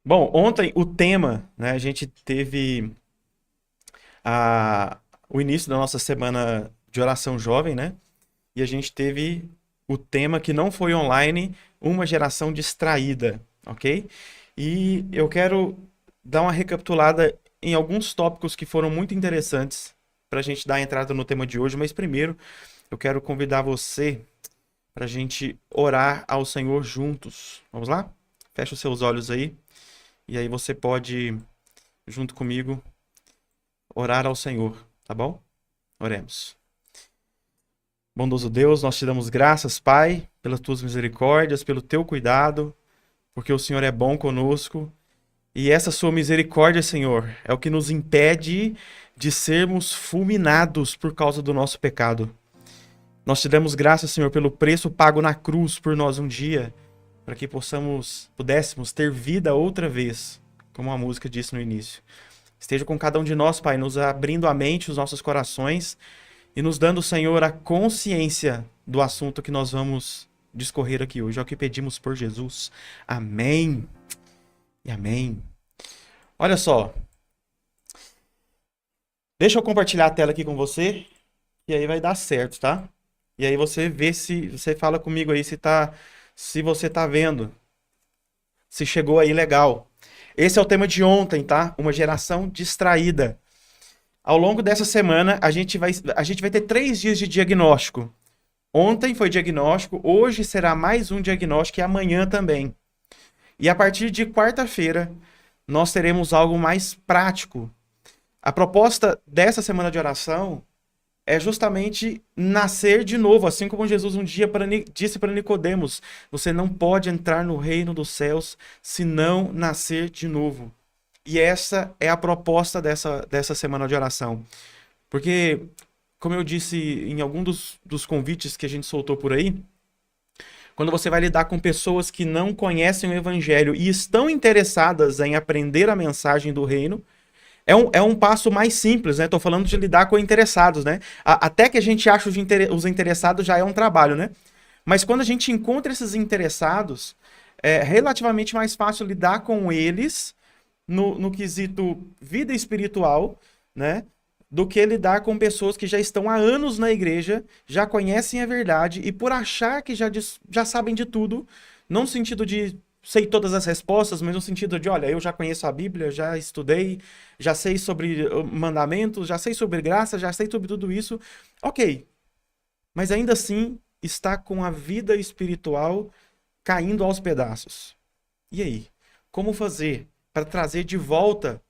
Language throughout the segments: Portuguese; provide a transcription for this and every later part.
Bom, ontem o tema, né, a gente teve o início da nossa semana de oração jovem, né? E a gente teve o tema que não foi online, uma geração distraída, ok? E eu quero dar uma recapitulada em alguns tópicos que foram muito interessantes para a gente dar a entrada no tema de hoje, mas primeiro eu quero convidar você para a gente orar ao Senhor juntos. Vamos lá? Fecha os seus olhos aí. E aí você pode, junto comigo, orar ao Senhor, tá bom? Oremos. Bondoso Deus, nós te damos graças, Pai, pelas tuas misericórdias, pelo teu cuidado, porque o Senhor é bom conosco. E essa sua misericórdia, Senhor, é o que nos impede de sermos fulminados por causa do nosso pecado. Nós te damos graças, Senhor, pelo preço pago na cruz por nós um dia, para que pudéssemos ter vida outra vez, como a música disse no início. Esteja com cada um de nós, Pai, nos abrindo a mente, os nossos corações e nos dando, Senhor, a consciência do assunto que nós vamos discorrer aqui hoje. É o que pedimos por Jesus. Amém e amém. Olha só, deixa eu compartilhar a tela aqui com você e aí vai dar certo, tá? E aí você vê se você fala comigo aí se você tá vendo, se chegou aí legal. Esse é o tema de ontem, tá? Uma geração distraída. Ao longo dessa semana, a gente vai ter 3 dias de diagnóstico. Ontem foi diagnóstico, hoje será mais um diagnóstico e amanhã também. E a partir de quarta-feira, nós teremos algo mais prático. A proposta dessa semana de oração é justamente nascer de novo, assim como Jesus um dia disse para Nicodemos: você não pode entrar no reino dos céus se não nascer de novo. E essa é a proposta dessa semana de oração. Porque, como eu disse em algum dos convites que a gente soltou por aí, quando você vai lidar com pessoas que não conhecem o evangelho e estão interessadas em aprender a mensagem do reino, é um passo mais simples, né? Estou falando de lidar com interessados, né? Até que a gente acha os interessados já é um trabalho, né? Mas quando a gente encontra esses interessados, é relativamente mais fácil lidar com eles no quesito vida espiritual, né? Do que lidar com pessoas que já estão há anos na igreja, já conhecem a verdade e por achar que já sabem de tudo, não no sentido de sei todas as respostas, mas no sentido de, olha, eu já conheço a Bíblia, já estudei, já sei sobre mandamentos, já sei sobre graça, já sei sobre tudo isso. Ok, mas ainda assim está com a vida espiritual caindo aos pedaços. E aí? Como fazer para trazer de volta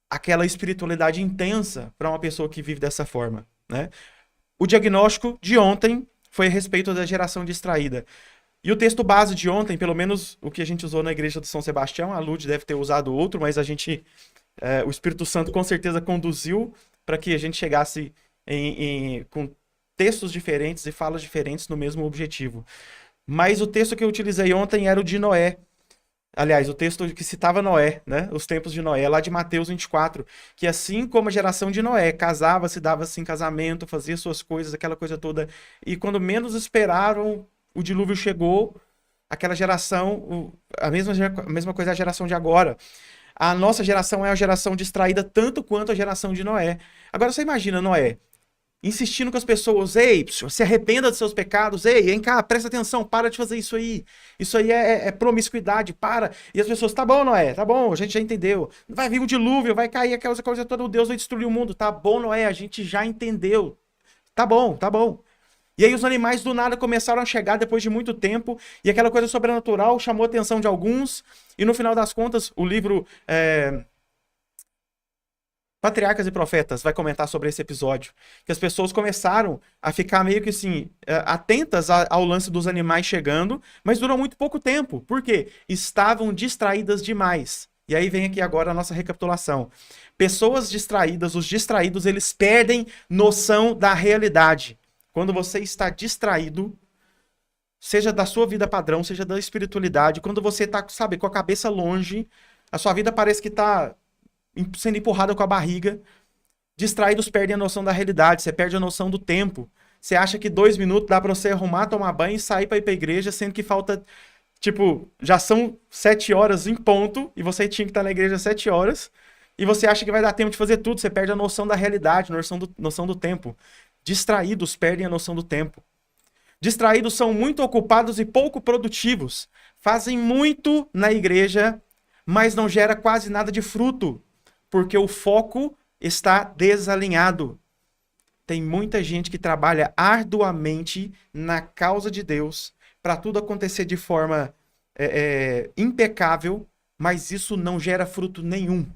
aquela espiritualidade intensa para uma pessoa que vive dessa forma, né? O diagnóstico de ontem foi a respeito da geração distraída. E o texto base de ontem, pelo menos o que a gente usou na igreja de São Sebastião, a Lud deve ter usado outro, mas o Espírito Santo com certeza conduziu para que a gente chegasse com textos diferentes e falas diferentes no mesmo objetivo. Mas o texto que eu utilizei ontem era o de Noé. Aliás, o texto que citava Noé, né? Os tempos de Noé, lá de Mateus 24, que assim como a geração de Noé, casava, se dava-se em casamento, fazia suas coisas, aquela coisa toda, e quando menos esperaram, o dilúvio chegou, aquela geração, a mesma coisa é a geração de agora. A nossa geração é a geração distraída tanto quanto a geração de Noé. Agora você imagina Noé insistindo com as pessoas: ei, se arrependa dos seus pecados, ei, vem cá, presta atenção, para de fazer isso aí é promiscuidade, para. E as pessoas: tá bom, Noé, tá bom, a gente já entendeu, vai vir um dilúvio, vai cair aquela coisa toda, o Deus vai destruir o mundo, tá bom, Noé, a gente já entendeu, tá bom, tá bom. E aí os animais do nada começaram a chegar depois de muito tempo, e aquela coisa sobrenatural chamou a atenção de alguns, e no final das contas, o livro Patriarcas e Profetas vai comentar sobre esse episódio, que as pessoas começaram a ficar meio que assim, atentas ao lance dos animais chegando, mas durou muito pouco tempo. Por quê? Estavam distraídas demais. E aí vem aqui agora a nossa recapitulação. Pessoas distraídas, os distraídos, eles perdem noção da realidade. Quando você está distraído, seja da sua vida padrão, seja da espiritualidade, quando você está, sabe, com a cabeça longe, a sua vida parece que está sendo empurrada com a barriga. Distraídos perdem a noção da realidade, você perde a noção do tempo. Você acha que 2 minutos dá pra você arrumar, tomar banho e sair pra ir pra igreja, sendo que falta Tipo, já são 7 horas em ponto e você tinha que estar na igreja às 7 horas e você acha que vai dar tempo de fazer tudo. Você perde a noção da realidade, noção do tempo. Distraídos perdem a noção do tempo. Distraídos são muito ocupados e pouco produtivos. Fazem muito na igreja, mas não gera quase nada de fruto, porque o foco está desalinhado. Tem muita gente que trabalha arduamente na causa de Deus para tudo acontecer de forma impecável, mas isso não gera fruto nenhum.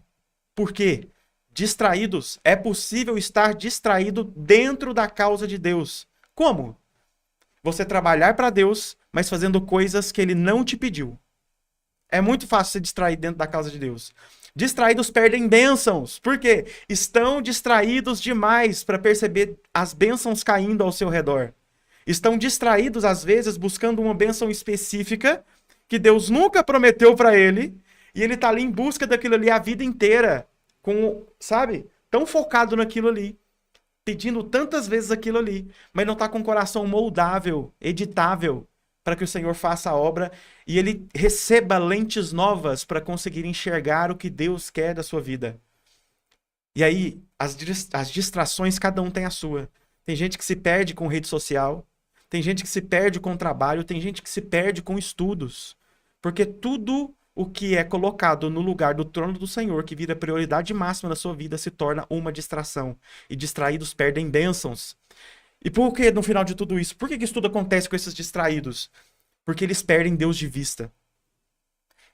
Por quê? Distraídos. É possível estar distraído dentro da causa de Deus. Como? Você trabalhar para Deus, mas fazendo coisas que Ele não te pediu. É muito fácil se distrair dentro da causa de Deus. Distraídos perdem bênçãos. Por quê? Estão distraídos demais para perceber as bênçãos caindo ao seu redor. Estão distraídos, às vezes, buscando uma bênção específica que Deus nunca prometeu para ele, e ele está ali em busca daquilo ali a vida inteira, sabe? Tão focado naquilo ali, pedindo tantas vezes aquilo ali, mas não está com o coração moldável, editável, para que o Senhor faça a obra e ele receba lentes novas para conseguir enxergar o que Deus quer da sua vida. E aí, as distrações, cada um tem a sua. Tem gente que se perde com rede social, tem gente que se perde com trabalho, tem gente que se perde com estudos. Porque tudo o que é colocado no lugar do trono do Senhor, que vira prioridade máxima na sua vida, se torna uma distração. E distraídos perdem bênçãos. E por que no final de tudo isso? Por que isso tudo acontece com esses distraídos? Porque eles perdem Deus de vista.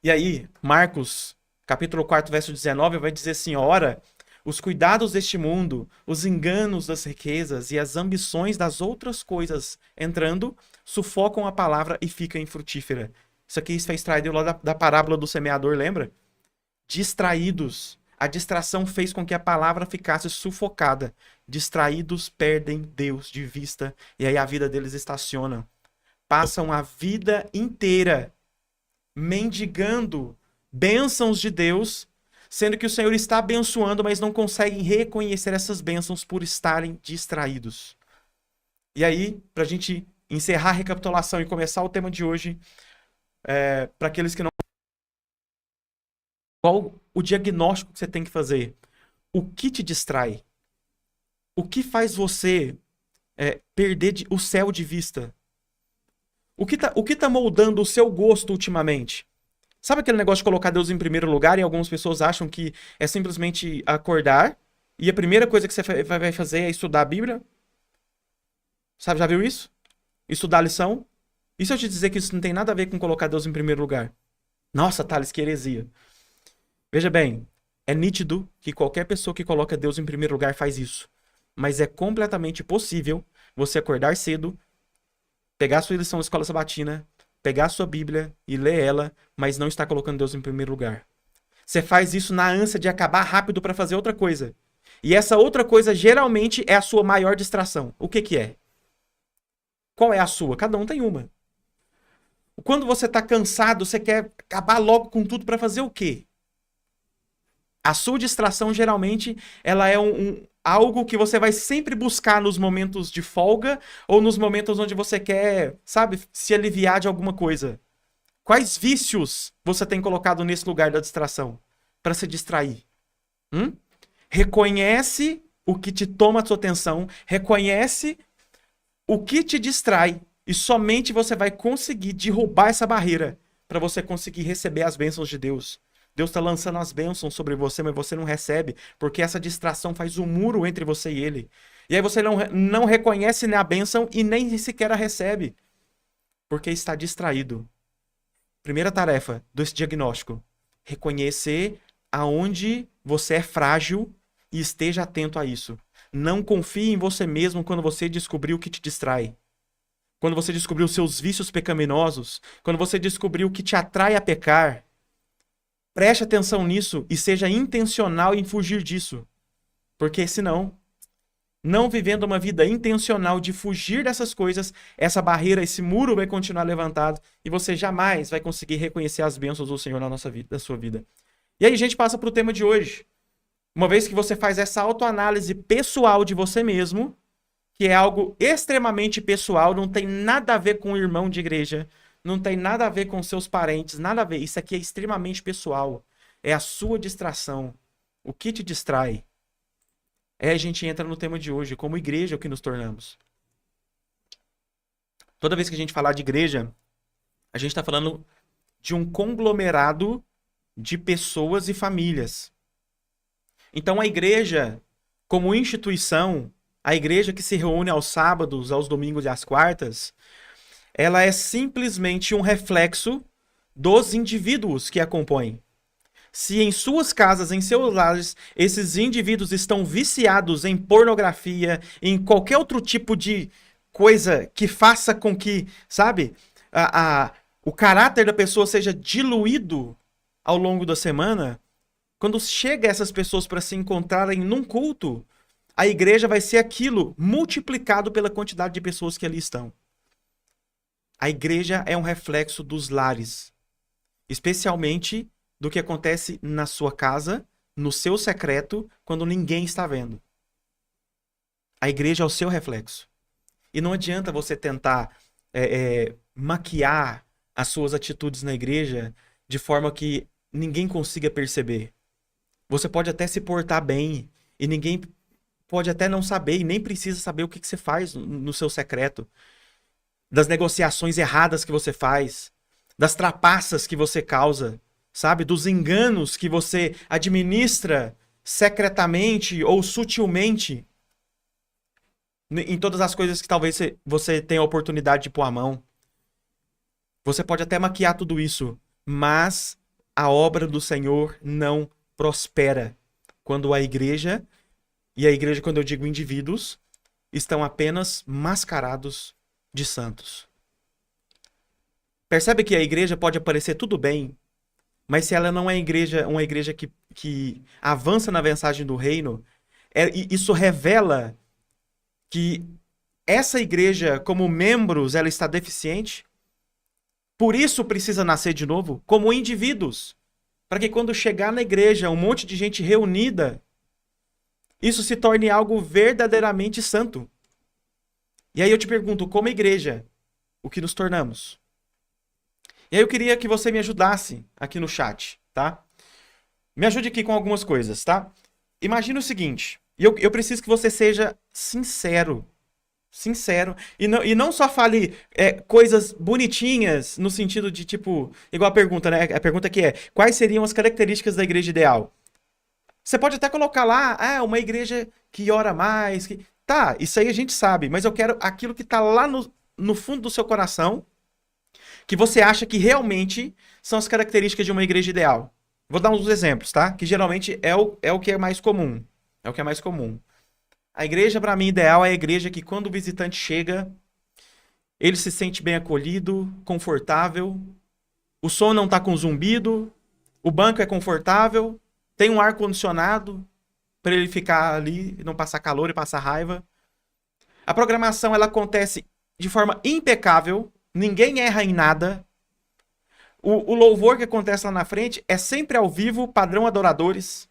E aí, Marcos, capítulo 4, verso 19, vai dizer assim, ora, os cuidados deste mundo, os enganos das riquezas e as ambições das outras coisas entrando, sufocam a palavra e fica infrutífera. Isso aqui foi extraído lá da parábola do semeador, lembra? Distraídos. A distração fez com que a palavra ficasse sufocada. Distraídos perdem Deus de vista e aí a vida deles estaciona. Passam a vida inteira mendigando bênçãos de Deus, sendo que o Senhor está abençoando, mas não conseguem reconhecer essas bênçãos por estarem distraídos. E aí, para a gente encerrar a recapitulação e começar o tema de hoje, para aqueles que não... Qual o diagnóstico que você tem que fazer? O que te distrai? O que faz você perder o céu de vista? O que tá moldando o seu gosto ultimamente? Sabe aquele negócio de colocar Deus em primeiro lugar? E algumas pessoas acham que é simplesmente acordar e a primeira coisa que você vai fazer é estudar a Bíblia? Sabe, já viu isso? Estudar a lição? E se eu te dizer que isso não tem nada a ver com colocar Deus em primeiro lugar? Nossa, Thales, que heresia. Veja bem, é nítido que qualquer pessoa que coloca Deus em primeiro lugar faz isso. Mas é completamente possível você acordar cedo, pegar a sua lição da escola sabatina, pegar a sua Bíblia e ler ela, mas não está colocando Deus em primeiro lugar. Você faz isso na ânsia de acabar rápido para fazer outra coisa. E essa outra coisa geralmente é a sua maior distração. O que é? Qual é a sua? Cada um tem uma. Quando você está cansado, você quer acabar logo com tudo para fazer o quê? A sua distração, geralmente, ela é algo que você vai sempre buscar nos momentos de folga ou nos momentos onde você quer, sabe, se aliviar de alguma coisa. Quais vícios você tem colocado nesse lugar da distração para se distrair? Reconhece o que te toma a sua atenção, reconhece o que te distrai e somente você vai conseguir derrubar essa barreira para você conseguir receber as bênçãos de Deus. Deus está lançando as bênçãos sobre você, mas você não recebe, porque essa distração faz um muro entre você e ele. E aí você não reconhece a bênção e nem sequer a recebe, porque está distraído. Primeira tarefa desse diagnóstico: reconhecer aonde você é frágil e esteja atento a isso. Não confie em você mesmo quando você descobriu o que te distrai. Quando você descobriu os seus vícios pecaminosos, quando você descobriu o que te atrai a pecar, preste atenção nisso e seja intencional em fugir disso. Porque senão, não vivendo uma vida intencional de fugir dessas coisas, essa barreira, esse muro vai continuar levantado e você jamais vai conseguir reconhecer as bênçãos do Senhor na nossa vida, da sua vida. E aí a gente passa para o tema de hoje. Uma vez que você faz essa autoanálise pessoal de você mesmo, que é algo extremamente pessoal, não tem nada a ver com o irmão de igreja, não tem nada a ver com seus parentes, nada a ver. Isso aqui é extremamente pessoal. É a sua distração. O que te distrai? A gente entra no tema de hoje, como igreja, o que nos tornamos. Toda vez que a gente falar de igreja, a gente está falando de um conglomerado de pessoas e famílias. Então a igreja, como instituição, a igreja que se reúne aos sábados, aos domingos e às quartas, ela é simplesmente um reflexo dos indivíduos que a compõem. Se em suas casas, em seus lares, esses indivíduos estão viciados em pornografia, em qualquer outro tipo de coisa que faça com que, sabe, o caráter da pessoa seja diluído ao longo da semana, quando chega essas pessoas para se encontrarem num culto, a igreja vai ser aquilo multiplicado pela quantidade de pessoas que ali estão. A igreja é um reflexo dos lares, especialmente do que acontece na sua casa, no seu secreto, quando ninguém está vendo. A igreja é o seu reflexo. E não adianta você tentar maquiar as suas atitudes na igreja de forma que ninguém consiga perceber. Você pode até se portar bem e ninguém pode até não saber e nem precisa saber o que você faz no seu secreto. Das negociações erradas que você faz, das trapaças que você causa, sabe? Dos enganos que você administra secretamente ou sutilmente em todas as coisas que talvez você tenha a oportunidade de pôr a mão. Você pode até maquiar tudo isso, mas a obra do Senhor não prospera quando a igreja, e a igreja, quando eu digo indivíduos, estão apenas mascarados de santos. Percebe que a igreja pode aparecer tudo bem, mas se ela não é uma igreja que avança na mensagem do reino, isso revela que essa igreja, como membros, ela está deficiente. Por isso precisa nascer de novo, como indivíduos. Para que quando chegar na igreja, um monte de gente reunida, isso se torne algo verdadeiramente santo. E aí eu te pergunto, como igreja, o que nos tornamos? E aí eu queria que você me ajudasse aqui no chat, tá? Me ajude aqui com algumas coisas, tá? Imagina o seguinte, eu preciso que você seja sincero. Sincero. E não só fale coisas bonitinhas, no sentido de, tipo, igual a pergunta, né? A pergunta que é, quais seriam as características da igreja ideal? Você pode até colocar lá, uma igreja que ora mais. Tá, isso aí a gente sabe, mas eu quero aquilo que tá lá no fundo do seu coração, que você acha que realmente são as características de uma igreja ideal. Vou dar uns exemplos, tá? Que geralmente é o que é mais comum. É o que é mais comum. A igreja, para mim, ideal é a igreja que quando o visitante chega, ele se sente bem acolhido, confortável, o som não tá com zumbido, o banco é confortável, tem um ar-condicionado para ele ficar ali, não passar calor e passar raiva. A programação, ela acontece de forma impecável, ninguém erra em nada. O louvor que acontece lá na frente é sempre ao vivo, padrão adoradores.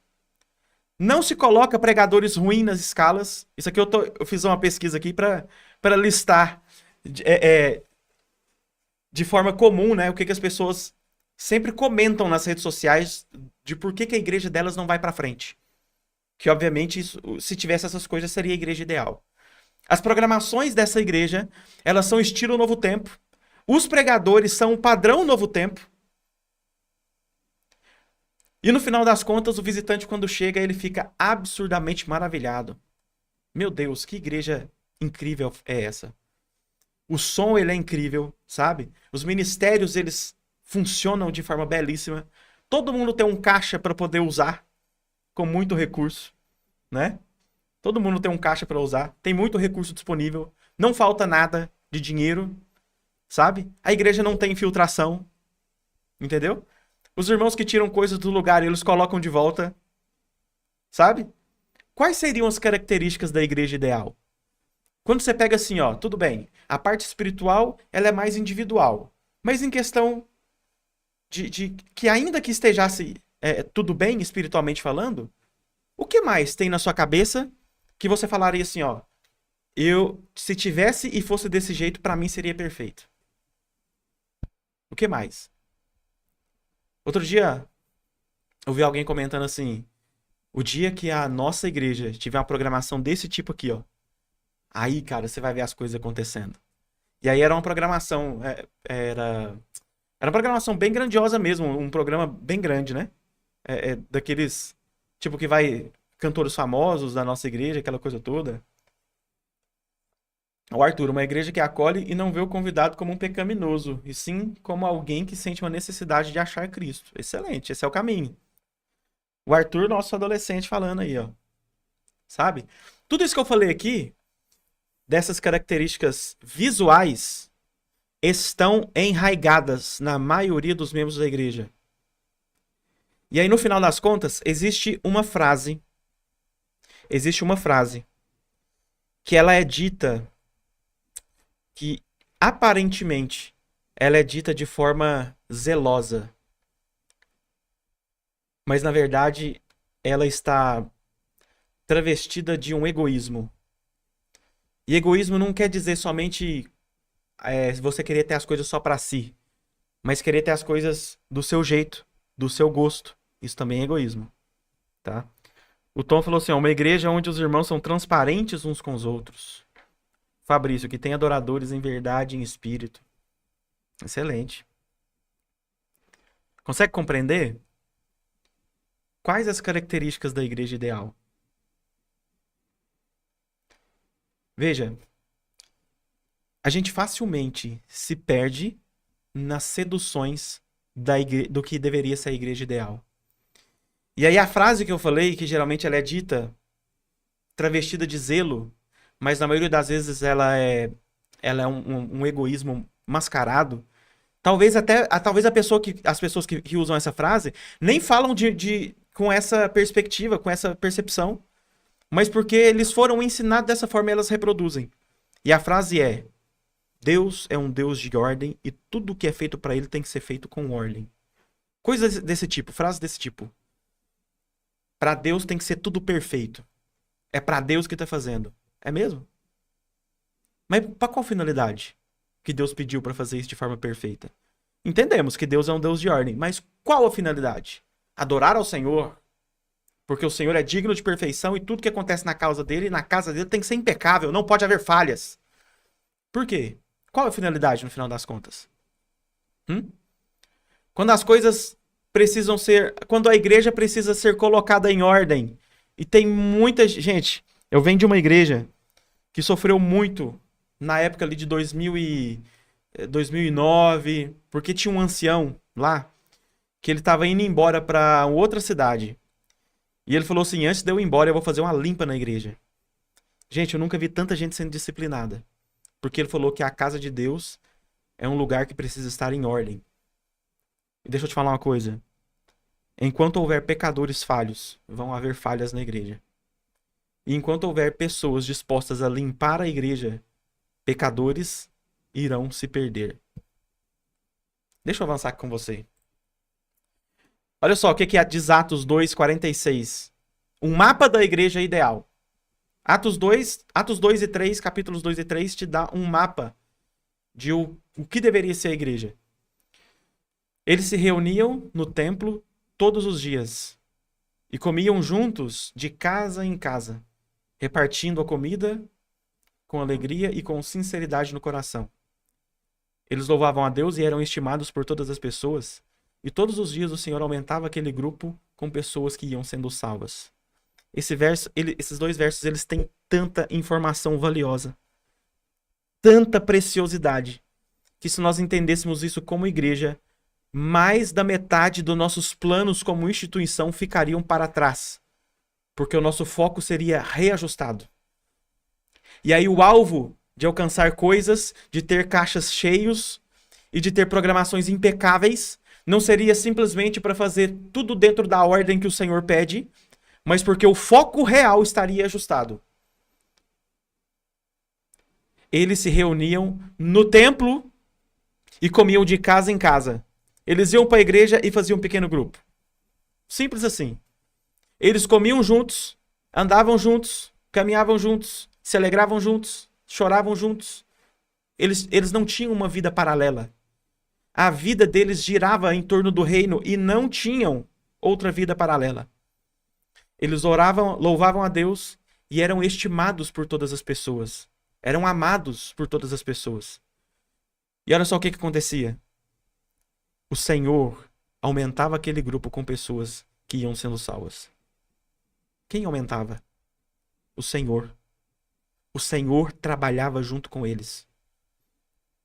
Não se coloca pregadores ruins nas escalas. Isso aqui eu fiz uma pesquisa aqui para listar de forma comum, né, o que as pessoas sempre comentam nas redes sociais de por que a igreja delas não vai para frente. Que, obviamente, se tivesse essas coisas, seria a igreja ideal. As programações dessa igreja, elas são estilo Novo Tempo. Os pregadores são o padrão Novo Tempo. E no final das contas, o visitante, quando chega, ele fica absurdamente maravilhado. Meu Deus, que igreja incrível é essa? O som, ele é incrível, sabe? Os ministérios, eles funcionam de forma belíssima. Todo mundo tem um caixa para poder usar, com muito recurso, né? Todo mundo tem um caixa para usar, tem muito recurso disponível, não falta nada de dinheiro, sabe? A igreja não tem infiltração, entendeu? Os irmãos que tiram coisas do lugar, eles colocam de volta, sabe? Quais seriam as características da igreja ideal? Quando você pega assim, ó, tudo bem, a parte espiritual, ela é mais individual, mas em questão de que ainda que estejasse tudo bem espiritualmente falando, o que mais tem na sua cabeça que você falaria assim, ó, se tivesse e fosse desse jeito, pra mim seria perfeito? O que mais? Outro dia, eu vi alguém comentando assim, o dia que a nossa igreja tiver uma programação desse tipo aqui, ó, aí, cara, você vai ver as coisas acontecendo. E aí era uma programação, era uma programação bem grandiosa mesmo, um programa bem grande, né? Daqueles, tipo, que vai cantores famosos da nossa igreja, aquela coisa toda. O Arthur, uma igreja que acolhe e não vê o convidado como um pecaminoso, e sim como alguém que sente uma necessidade de achar Cristo. Excelente, esse é o caminho. O Arthur, nosso adolescente, falando aí, ó. Sabe? Tudo isso que eu falei aqui, dessas características visuais, estão enraigadas na maioria dos membros da igreja. E aí, no final das contas, existe uma frase que ela é dita, que aparentemente ela é dita de forma zelosa, mas na verdade ela está travestida de um egoísmo. E egoísmo não quer dizer somente você querer ter as coisas só pra si, mas querer ter as coisas do seu jeito, do seu gosto. Isso também é egoísmo, tá? O Tom falou assim, ó, uma igreja onde os irmãos são transparentes uns com os outros. Fabrício, que tem adoradores em verdade e em espírito. Excelente. Consegue compreender? Quais as características da igreja ideal? Veja, a gente facilmente se perde nas seduções do que deveria ser a igreja ideal. E aí a frase que eu falei, que geralmente ela é dita travestida de zelo, mas na maioria das vezes ela é um egoísmo mascarado. Talvez talvez as pessoas que usam essa frase nem falam com essa perspectiva, com essa percepção, mas porque eles foram ensinados dessa forma, elas reproduzem. E a frase é: Deus é um Deus de ordem e tudo que é feito para ele tem que ser feito com ordem. Coisas desse tipo, frases desse tipo. Para Deus tem que ser tudo perfeito. É para Deus que tá fazendo. É mesmo? Mas para qual finalidade que Deus pediu para fazer isso de forma perfeita? Entendemos que Deus é um Deus de ordem, mas qual a finalidade? Adorar ao Senhor, porque o Senhor é digno de perfeição e tudo que acontece na casa dele tem que ser impecável, não pode haver falhas. Por quê? Qual é a finalidade no final das contas? Quando as coisas precisam ser... Quando a igreja precisa ser colocada em ordem. E tem muita gente... Eu venho de uma igreja que sofreu muito na época ali de 2009, porque tinha um ancião lá que ele estava indo embora para outra cidade. E ele falou assim, antes de eu ir embora, eu vou fazer uma limpa na igreja. Gente, eu nunca vi tanta gente sendo disciplinada. Porque ele falou que a casa de Deus é um lugar que precisa estar em ordem. E deixa eu te falar uma coisa. Enquanto houver pecadores falhos, vão haver falhas na igreja. E enquanto houver pessoas dispostas a limpar a igreja, pecadores irão se perder. Deixa eu avançar aqui com você. Olha só o que diz Atos 2:46. Um mapa da igreja ideal. Atos 2 e 3, capítulos 2 e 3, te dá um mapa de o que deveria ser a igreja. Eles se reuniam no templo todos os dias e comiam juntos de casa em casa, repartindo a comida com alegria e com sinceridade no coração. Eles louvavam a Deus e eram estimados por todas as pessoas, e todos os dias o Senhor aumentava aquele grupo com pessoas que iam sendo salvas. Esses dois versos, eles têm tanta informação valiosa, tanta preciosidade, que se nós entendêssemos isso como igreja, mais da metade dos nossos planos como instituição ficariam para trás, porque o nosso foco seria reajustado. E aí o alvo de alcançar coisas, de ter caixas cheios e de ter programações impecáveis, não seria simplesmente para fazer tudo dentro da ordem que o Senhor pede, mas porque o foco real estaria ajustado. Eles se reuniam no templo e comiam de casa em casa. Eles iam para a igreja e faziam um pequeno grupo. Simples assim. Eles comiam juntos, andavam juntos, caminhavam juntos, se alegravam juntos, choravam juntos. Eles não tinham uma vida paralela. A vida deles girava em torno do reino e não tinham outra vida paralela. Eles oravam, louvavam a Deus e eram estimados por todas as pessoas. Eram amados por todas as pessoas. E olha só o que acontecia. O Senhor aumentava aquele grupo com pessoas que iam sendo salvas. Quem aumentava? O Senhor. O Senhor trabalhava junto com eles.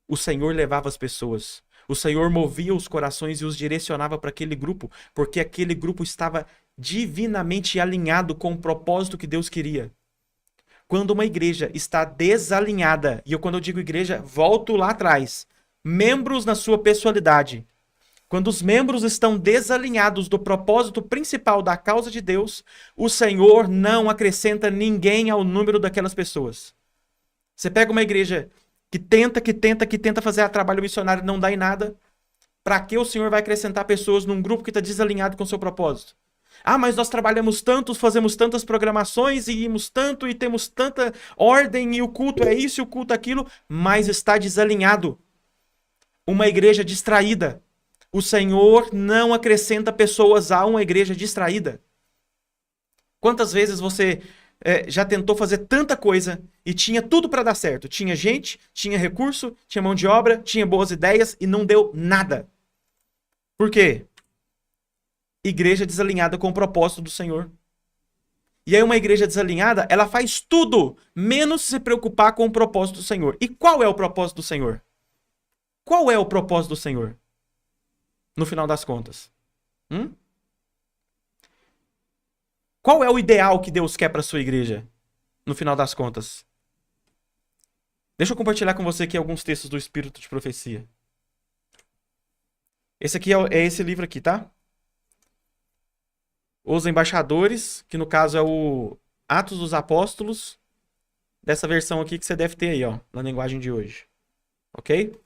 O Senhor levava as pessoas. O Senhor movia os corações e os direcionava para aquele grupo, porque aquele grupo estava divinamente alinhado com o propósito que Deus queria. Quando uma igreja está desalinhada, e quando eu digo igreja, volto lá atrás, membros na sua pessoalidade. Quando os membros estão desalinhados do propósito principal da causa de Deus, o Senhor não acrescenta ninguém ao número daquelas pessoas. Você pega uma igreja que tenta fazer trabalho missionário e não dá em nada, para que o Senhor vai acrescentar pessoas num grupo que está desalinhado com o seu propósito? Ah, mas nós trabalhamos tanto, fazemos tantas programações e imos tanto e temos tanta ordem e o culto é isso e o culto é aquilo, mas está desalinhado. Uma igreja distraída. O Senhor não acrescenta pessoas a uma igreja distraída. Quantas vezes você já tentou fazer tanta coisa e tinha tudo para dar certo? Tinha gente, tinha recurso, tinha mão de obra, tinha boas ideias e não deu nada. Por quê? Igreja desalinhada com o propósito do Senhor. E aí uma igreja desalinhada, ela faz tudo, menos se preocupar com o propósito do Senhor. E qual é o propósito do Senhor? Qual é o propósito do Senhor? No final das contas. Qual é o ideal que Deus quer para a sua igreja? No final das contas. Deixa eu compartilhar com você aqui alguns textos do Espírito de Profecia. Esse aqui é esse livro aqui, tá? Os Embaixadores, que no caso é o Atos dos Apóstolos, dessa versão aqui que você deve ter aí, ó, na linguagem de hoje. Ok?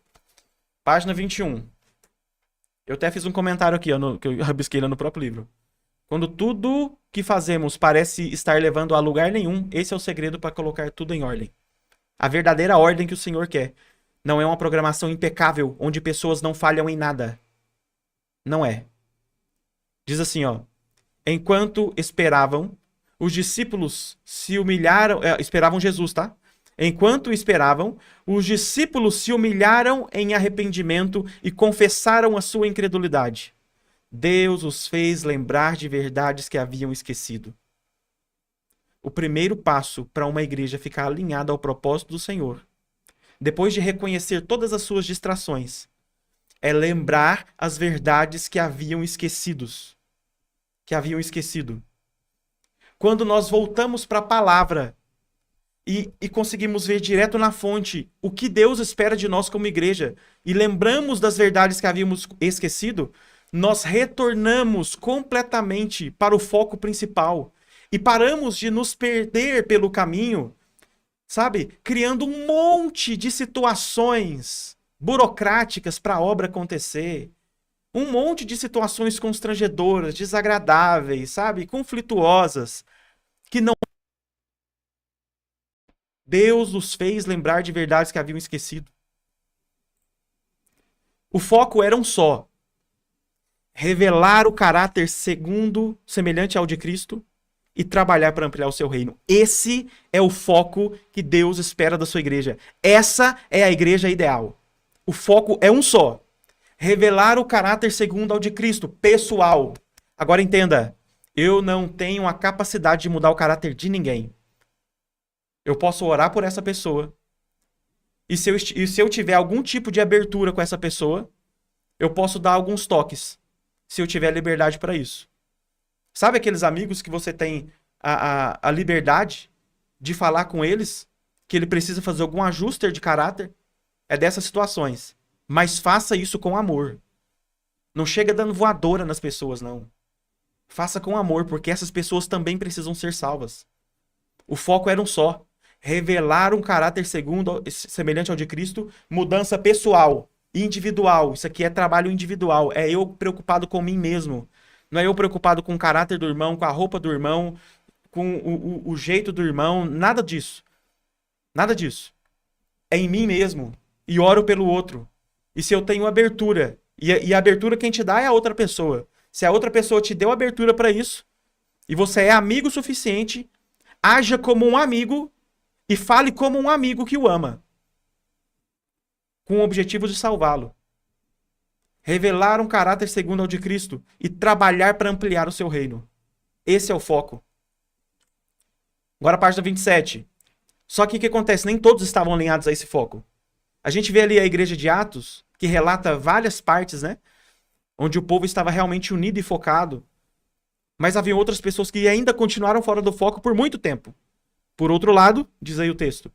Página 21. Eu até fiz um comentário aqui, ó, que eu rabisquei lá no próprio livro. Quando tudo que fazemos parece estar levando a lugar nenhum, esse é o segredo para colocar tudo em ordem. A verdadeira ordem que o Senhor quer. Não é uma programação impecável, onde pessoas não falham em nada. Não é. Diz assim, ó. Enquanto esperavam, os discípulos se humilharam... esperavam Jesus, tá? Enquanto esperavam, os discípulos se humilharam em arrependimento e confessaram a sua incredulidade. Deus os fez lembrar de verdades que haviam esquecido. O primeiro passo para uma igreja ficar alinhada ao propósito do Senhor, depois de reconhecer todas as suas distrações, é lembrar as verdades que haviam esquecidos. Quando nós voltamos para a palavra e conseguimos ver direto na fonte o que Deus espera de nós como igreja e lembramos das verdades que havíamos esquecido, nós retornamos completamente para o foco principal e paramos de nos perder pelo caminho, sabe? Criando um monte de situações burocráticas para a obra acontecer. Um monte de situações constrangedoras, desagradáveis, sabe? Conflituosas, que não... Deus os fez lembrar de verdades que haviam esquecido. O foco era um só. Revelar o caráter semelhante ao de Cristo e trabalhar para ampliar o seu reino. Esse é o foco que Deus espera da sua igreja. Essa é a igreja ideal. O foco é um só. Revelar o caráter segundo ao de Cristo, pessoal. Agora entenda, eu não tenho a capacidade de mudar o caráter de ninguém. Eu posso orar por essa pessoa. E se eu tiver algum tipo de abertura com essa pessoa, eu posso dar alguns toques. Se eu tiver liberdade para isso. Sabe aqueles amigos que você tem a liberdade de falar com eles, que ele precisa fazer algum ajuste de caráter? É dessas situações. Mas faça isso com amor. Não chega dando voadora nas pessoas, não. Faça com amor, porque essas pessoas também precisam ser salvas. O foco era um só. Revelar um caráter semelhante ao de Cristo, mudança pessoal, individual. Isso aqui é trabalho individual. É eu preocupado com mim mesmo. Não é eu preocupado com o caráter do irmão, com a roupa do irmão, com o jeito do irmão. Nada disso. Nada disso. É em mim mesmo. E oro pelo outro. E se eu tenho abertura, e a abertura quem te dá é a outra pessoa. Se a outra pessoa te deu abertura para isso, e você é amigo o suficiente, haja como um amigo e fale como um amigo que o ama, com o objetivo de salvá-lo. Revelar um caráter segundo ao de Cristo e trabalhar para ampliar o seu reino. Esse é o foco. Agora a página 27. Só que o que acontece? Nem todos estavam alinhados a esse foco. A gente vê ali a igreja de Atos, que relata várias partes, né? Onde o povo estava realmente unido e focado. Mas havia outras pessoas que ainda continuaram fora do foco por muito tempo. Por outro lado, diz aí o texto,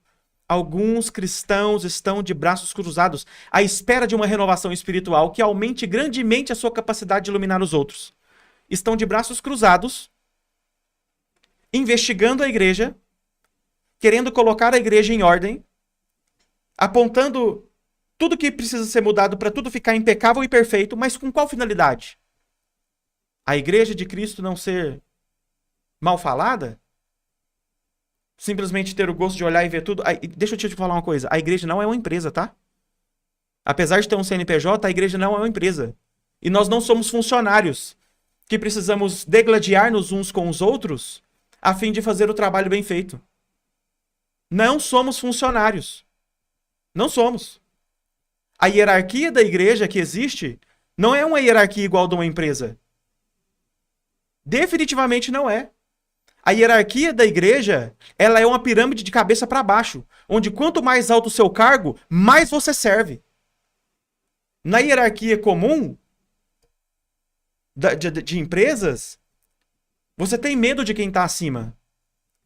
alguns cristãos estão de braços cruzados à espera de uma renovação espiritual que aumente grandemente a sua capacidade de iluminar os outros. Estão de braços cruzados, investigando a igreja, querendo colocar a igreja em ordem, apontando tudo que precisa ser mudado para tudo ficar impecável e perfeito, mas com qual finalidade? A igreja de Cristo não ser mal falada? Simplesmente ter o gosto de olhar e ver tudo? Deixa eu te falar uma coisa. A igreja não é uma empresa, tá? Apesar de ter um CNPJ, a igreja não é uma empresa. E nós não somos funcionários que precisamos degladiar-nos uns com os outros a fim de fazer o trabalho bem feito. Não somos funcionários. Não somos. A hierarquia da igreja que existe não é uma hierarquia igual a de uma empresa. Definitivamente não é. A hierarquia da igreja, ela é uma pirâmide de cabeça para baixo, onde quanto mais alto o seu cargo, mais você serve. Na hierarquia comum de empresas, você tem medo de quem está acima.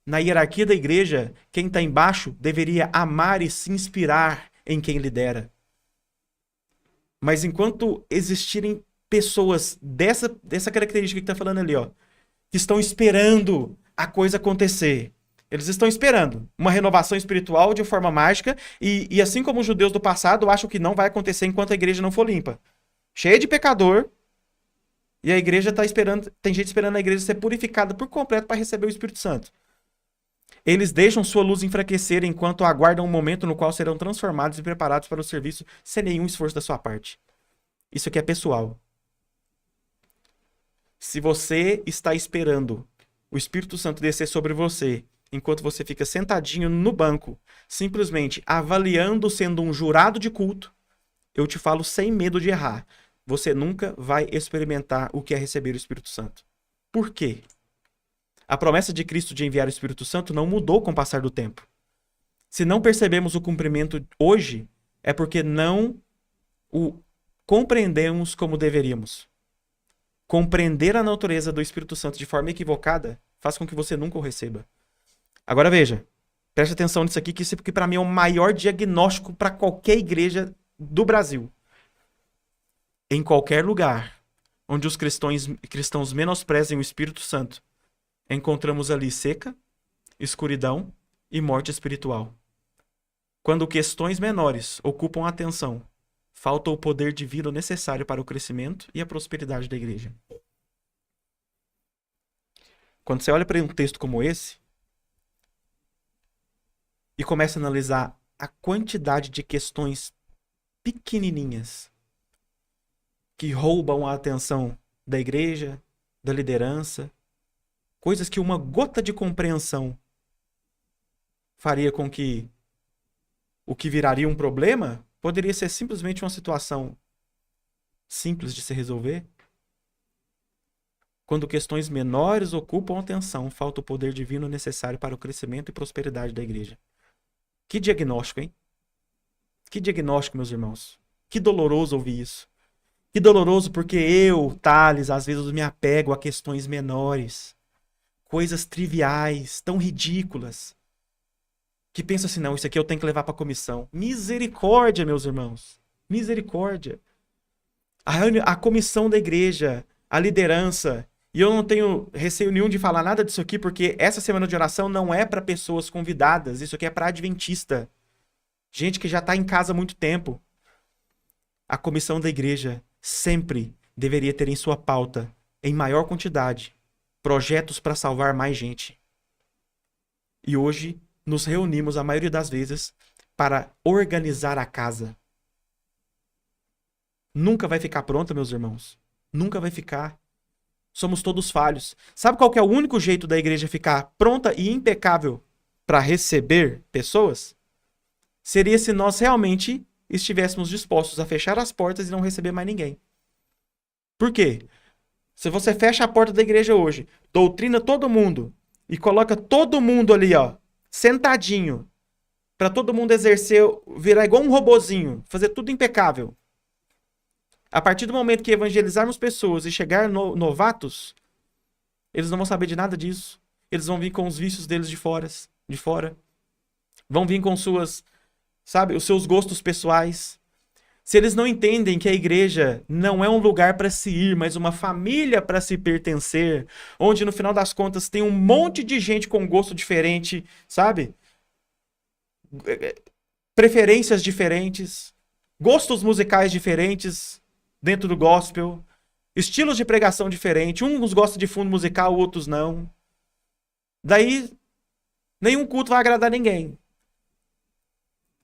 Na hierarquia da igreja, quem está embaixo deveria amar e se inspirar em quem lidera. Mas enquanto existirem pessoas dessa característica que está falando ali, ó, que estão esperando a coisa acontecer. Eles estão esperando uma renovação espiritual de forma mágica e assim como os judeus do passado, acham que não vai acontecer enquanto a igreja não for limpa. Cheia de pecador e a igreja está esperando, tem gente esperando a igreja ser purificada por completo para receber o Espírito Santo. Eles deixam sua luz enfraquecer enquanto aguardam um momento no qual serão transformados e preparados para o serviço sem nenhum esforço da sua parte. Isso aqui é pessoal. Se você está esperando o Espírito Santo descer sobre você, enquanto você fica sentadinho no banco, simplesmente avaliando, sendo um jurado de culto, eu te falo sem medo de errar, você nunca vai experimentar o que é receber o Espírito Santo. Por quê? A promessa de Cristo de enviar o Espírito Santo não mudou com o passar do tempo. Se não percebemos o cumprimento hoje, é porque não o compreendemos como deveríamos. Compreender a natureza do Espírito Santo de forma equivocada faz com que você nunca o receba. Agora veja, preste atenção nisso aqui, que isso aqui para mim é o maior diagnóstico para qualquer igreja do Brasil. Em qualquer lugar onde os cristãos menosprezem o Espírito Santo, encontramos ali seca, escuridão e morte espiritual. Quando questões menores ocupam a atenção, falta o poder divino necessário para o crescimento e a prosperidade da igreja. Quando você olha para um texto como esse e começa a analisar a quantidade de questões pequenininhas que roubam a atenção da igreja, da liderança, coisas que uma gota de compreensão faria com que o que viraria um problema poderia ser simplesmente uma situação simples de se resolver. Quando questões menores ocupam a atenção, falta o poder divino necessário para o crescimento e prosperidade da igreja. Que diagnóstico, hein? Que diagnóstico, meus irmãos. Que doloroso ouvir isso. Que doloroso porque eu, Thales, às vezes me apego a questões menores. Coisas triviais, tão ridículas. Que penso assim, não, isso aqui eu tenho que levar para a comissão. Misericórdia, meus irmãos. Misericórdia. A comissão da igreja, a liderança. E eu não tenho receio nenhum de falar nada disso aqui, porque essa semana de oração não é para pessoas convidadas. Isso aqui é para adventista. Gente que já está em casa há muito tempo. A comissão da igreja sempre deveria ter em sua pauta, em maior quantidade, projetos para salvar mais gente. E hoje nos reunimos, a maioria das vezes, para organizar a casa. Nunca vai ficar pronta, meus irmãos. Nunca vai ficar. Somos todos falhos. Sabe qual que é o único jeito da igreja ficar pronta e impecável para receber pessoas? Seria se nós realmente estivéssemos dispostos a fechar as portas e não receber mais ninguém. Por quê? Se você fecha a porta da igreja hoje, doutrina todo mundo e coloca todo mundo ali, ó, sentadinho, para todo mundo exercer, virar igual um robozinho, fazer tudo impecável. A partir do momento que evangelizarmos pessoas e chegar novatos, eles não vão saber de nada disso. Eles vão vir com os vícios deles de fora. Vão vir com suas, sabe, os seus gostos pessoais. Se eles não entendem que a igreja não é um lugar para se ir, mas uma família para se pertencer, onde no final das contas tem um monte de gente com gosto diferente, sabe? Preferências diferentes, gostos musicais diferentes dentro do gospel, estilos de pregação diferentes, uns gostam de fundo musical, outros não. Daí, nenhum culto vai agradar ninguém.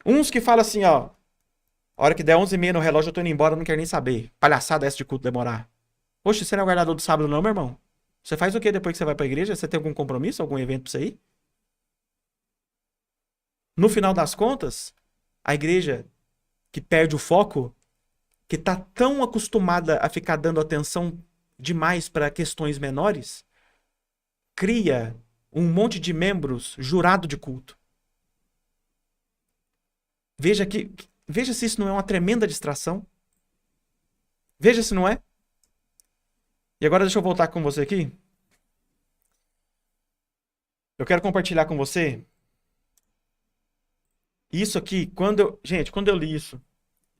Uns que falam assim, ó, a hora que der 11h30 no relógio eu tô indo embora, eu não quero nem saber. Palhaçada essa de culto demorar. Poxa, você não é o guardador do sábado não, meu irmão? Você faz o que depois que você vai pra igreja? Você tem algum compromisso, algum evento pra você ir? No final das contas, a igreja que perde o foco, que tá tão acostumada a ficar dando atenção demais para questões menores, cria um monte de membros jurado de culto. Veja se isso não é uma tremenda distração. Veja se não é. E agora deixa eu voltar com você aqui. Eu quero compartilhar com você isso aqui. Quando eu li isso,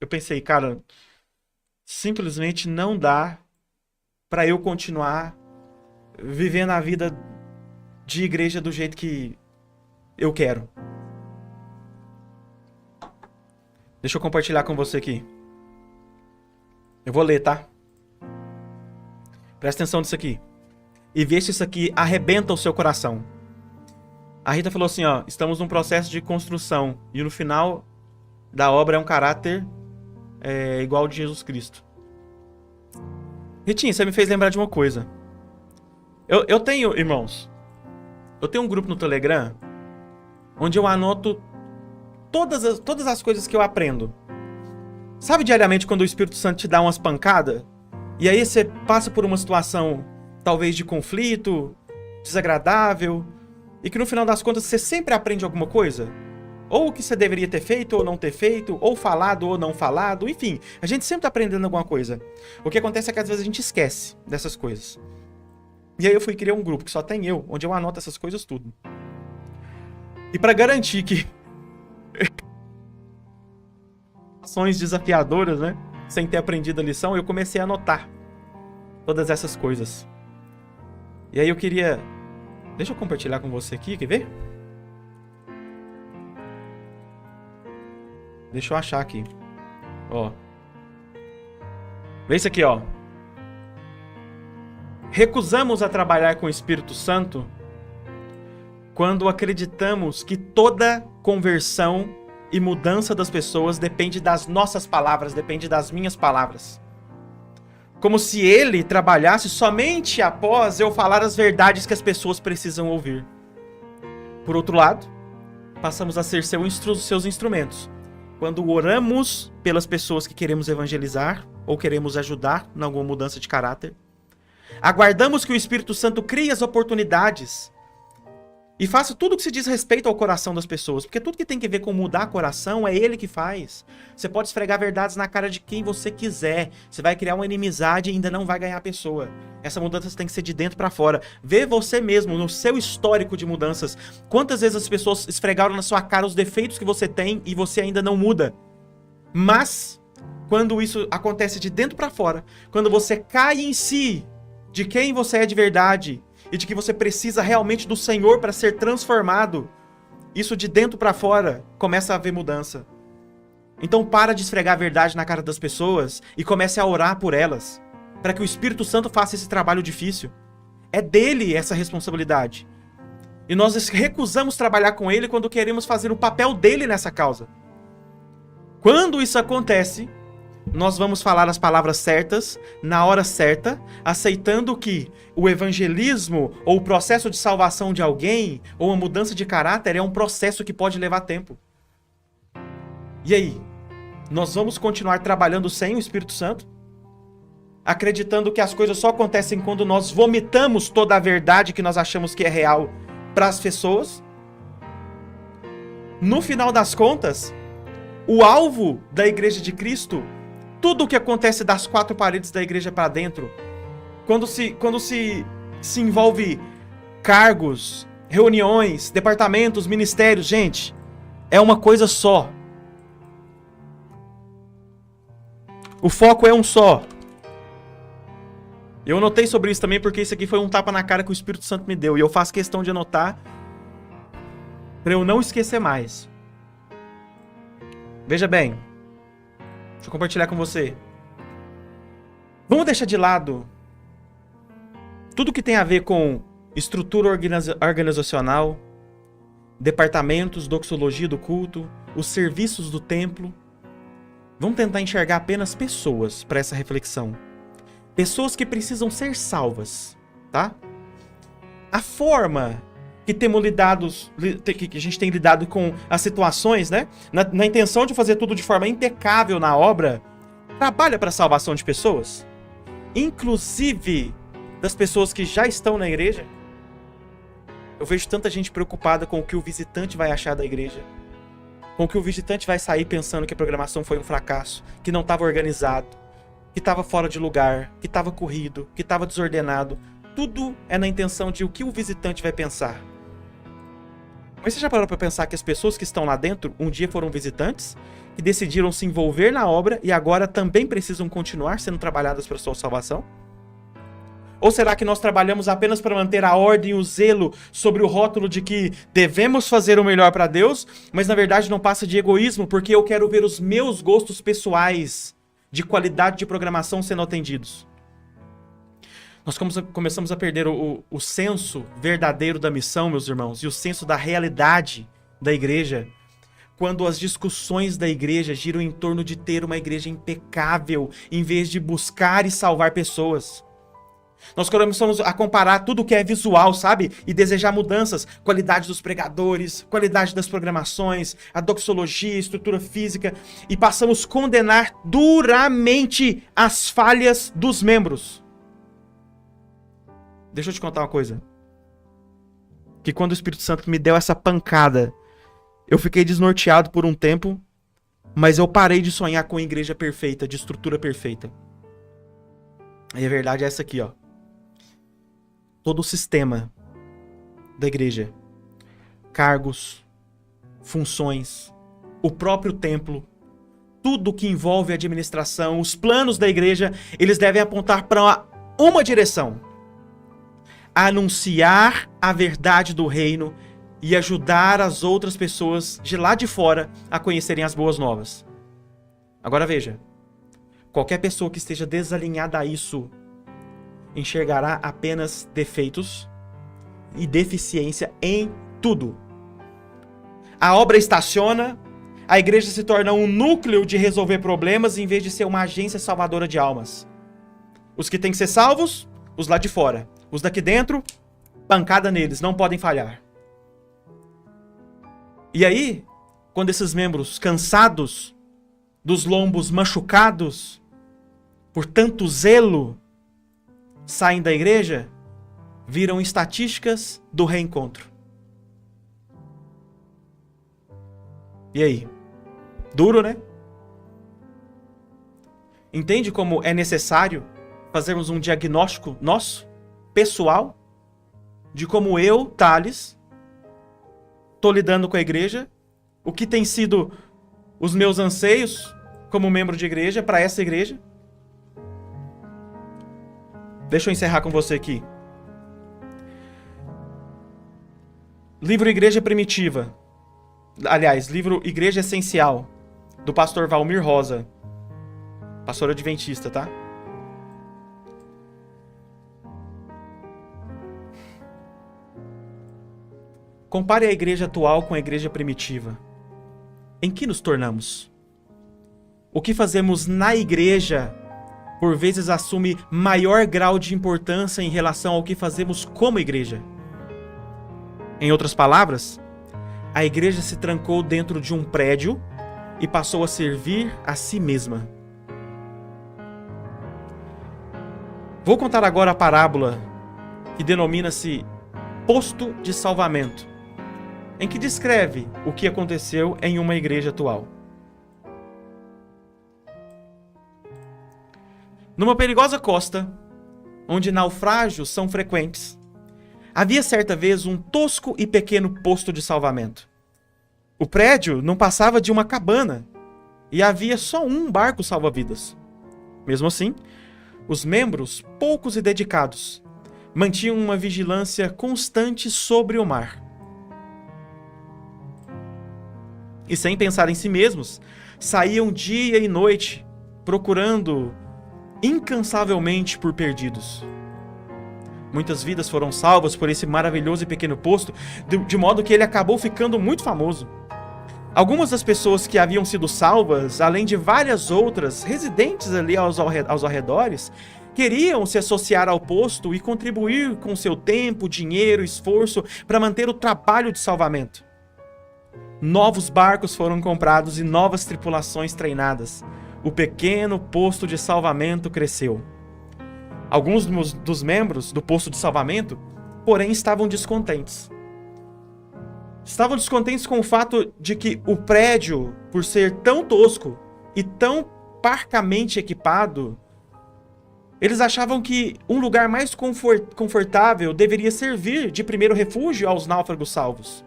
eu pensei, cara, simplesmente não dá para eu continuar vivendo a vida de igreja do jeito que eu quero. Deixa eu compartilhar com você aqui. Eu vou ler, tá? Presta atenção nisso aqui. E vê se isso aqui arrebenta o seu coração. A Rita falou assim, ó, estamos num processo de construção e no final da obra é um caráter igual ao de Jesus Cristo. Ritinha, você me fez lembrar de uma coisa. Eu tenho, irmãos, eu tenho um grupo no Telegram onde eu anoto todas as coisas que eu aprendo. Sabe diariamente quando o Espírito Santo te dá umas pancadas? E aí você passa por uma situação talvez de conflito, desagradável, e que no final das contas você sempre aprende alguma coisa? Ou o que você deveria ter feito ou não ter feito, ou falado ou não falado, enfim, a gente sempre tá aprendendo alguma coisa. O que acontece é que às vezes a gente esquece dessas coisas. E aí eu fui criar um grupo que só tem eu, onde eu anoto essas coisas tudo. E para garantir que ações desafiadoras, né, sem ter aprendido a lição, eu comecei a anotar todas essas coisas. E aí eu queria... Deixa eu compartilhar com você aqui, quer ver? Deixa eu achar aqui. Ó. Vê isso aqui, ó. Recusamos a trabalhar com o Espírito Santo quando acreditamos que toda conversão e mudança das pessoas depende das nossas palavras, depende das minhas palavras. Como se ele trabalhasse somente após eu falar as verdades que as pessoas precisam ouvir. Por outro lado, passamos a ser seus instrumentos. Quando oramos pelas pessoas que queremos evangelizar ou queremos ajudar em alguma mudança de caráter, aguardamos que o Espírito Santo crie as oportunidades e faça tudo o que se diz respeito ao coração das pessoas, porque tudo que tem que ver com mudar coração é ele que faz. Você pode esfregar verdades na cara de quem você quiser, você vai criar uma inimizade e ainda não vai ganhar a pessoa. Essa mudança tem que ser de dentro para fora. Vê você mesmo, no seu histórico de mudanças, quantas vezes as pessoas esfregaram na sua cara os defeitos que você tem e você ainda não muda. Mas, quando isso acontece de dentro para fora, quando você cai em si de quem você é de verdade e de que você precisa realmente do Senhor para ser transformado, isso de dentro para fora começa a haver mudança. Então para de esfregar a verdade na cara das pessoas e comece a orar por elas, para que o Espírito Santo faça esse trabalho difícil. É dele essa responsabilidade. E nós recusamos trabalhar com ele quando queremos fazer o papel dele nessa causa. Quando isso acontece, nós vamos falar as palavras certas, na hora certa, aceitando que o evangelismo ou o processo de salvação de alguém ou a mudança de caráter é um processo que pode levar tempo. E aí? Nós vamos continuar trabalhando sem o Espírito Santo? Acreditando que as coisas só acontecem quando nós vomitamos toda a verdade que nós achamos que é real para as pessoas? No final das contas, o alvo da Igreja de Cristo, tudo o que acontece das quatro paredes da igreja para dentro, quando se envolve cargos, reuniões, departamentos, ministérios, gente, é uma coisa só. O foco é um só. Eu anotei sobre isso também porque isso aqui foi um tapa na cara que o Espírito Santo me deu. E eu faço questão de anotar para eu não esquecer mais. Veja bem. Deixa eu compartilhar com você. Vamos deixar de lado tudo que tem a ver com estrutura organizacional, departamentos, doxologia do culto, os serviços do templo. Vamos tentar enxergar apenas pessoas para essa reflexão. Pessoas que precisam ser salvas, tá? A forma que temos lidado, que a gente tem lidado com as situações, né? Na intenção de fazer tudo de forma impecável na obra, trabalha para a salvação de pessoas, inclusive das pessoas que já estão na igreja. Eu vejo tanta gente preocupada com o que o visitante vai achar da igreja, com o que o visitante vai sair pensando que a programação foi um fracasso, que não estava organizado, que estava fora de lugar, que estava corrido, que estava desordenado. Tudo é na intenção de o que o visitante vai pensar. Mas você já parou para pensar que as pessoas que estão lá dentro um dia foram visitantes, que decidiram se envolver na obra e agora também precisam continuar sendo trabalhadas para a sua salvação? Ou será que nós trabalhamos apenas para manter a ordem e o zelo sobre o rótulo de que devemos fazer o melhor para Deus, mas na verdade não passa de egoísmo porque eu quero ver os meus gostos pessoais de qualidade de programação sendo atendidos? Nós começamos a perder o senso verdadeiro da missão, meus irmãos, e o senso da realidade da igreja, quando as discussões da igreja giram em torno de ter uma igreja impecável, em vez de buscar e salvar pessoas. Nós começamos a comparar tudo que é visual, sabe? E desejar mudanças. Qualidade dos pregadores, qualidade das programações, a doxologia, a estrutura física. E passamos a condenar duramente as falhas dos membros. Deixa eu te contar uma coisa. Que quando o Espírito Santo me deu essa pancada, eu fiquei desnorteado por um tempo, mas eu parei de sonhar com a igreja perfeita, de estrutura perfeita. E a verdade é essa aqui, ó. Todo o sistema da igreja, cargos, funções, o próprio templo, tudo que envolve a administração, os planos da igreja, eles devem apontar para uma direção: anunciar a verdade do reino e ajudar as outras pessoas de lá de fora a conhecerem as boas novas. Agora veja, qualquer pessoa que esteja desalinhada a isso enxergará apenas defeitos e deficiência em tudo. A obra estaciona, a igreja se torna um núcleo de resolver problemas em vez de ser uma agência salvadora de almas. Os que têm que ser salvos, os lá de fora. Os daqui dentro, pancada neles, não podem falhar. E aí, quando esses membros cansados, dos lombos machucados, por tanto zelo, saem da igreja, viram estatísticas do reencontro. E aí? Duro, né? Entende como é necessário fazermos um diagnóstico nosso, pessoal, de como eu, Thales, estou lidando com a igreja, o que tem sido os meus anseios como membro de igreja para essa igreja? Deixa eu encerrar com você aqui. Livro Igreja Primitiva. Aliás, livro Igreja Essencial, do pastor Valmir Rosa. Pastor adventista, tá? Compare a igreja atual com a igreja primitiva. Em que nos tornamos? o que fazemos na igreja, por vezes assume maior grau de importância em relação ao que fazemos como igreja. Em outras palavras, a igreja se trancou dentro de um prédio e passou a servir a si mesma. Vou contar agora a parábola que denomina-se Posto de Salvamento, em que descreve o que aconteceu em uma igreja atual. Numa perigosa costa, onde naufrágios são frequentes, havia certa vez um tosco e pequeno posto de salvamento. O prédio não passava de uma cabana e havia só um barco salva-vidas. Mesmo assim, os membros, poucos e dedicados, mantinham uma vigilância constante sobre o mar. E sem pensar em si mesmos, saíam dia e noite, procurando incansavelmente por perdidos. Muitas vidas foram salvas por esse maravilhoso e pequeno posto, de modo que ele acabou ficando muito famoso. Algumas das pessoas que haviam sido salvas, além de várias outras residentes ali aos arredores, queriam se associar ao posto e contribuir com seu tempo, dinheiro, esforço para manter o trabalho de salvamento. Novos barcos foram comprados e novas tripulações treinadas. O pequeno posto de salvamento cresceu. Alguns dos membros do posto de salvamento, porém, estavam descontentes. Estavam descontentes com o fato de que o prédio, por ser tão tosco e tão parcamente equipado, eles achavam que um lugar mais confortável deveria servir de primeiro refúgio aos náufragos salvos.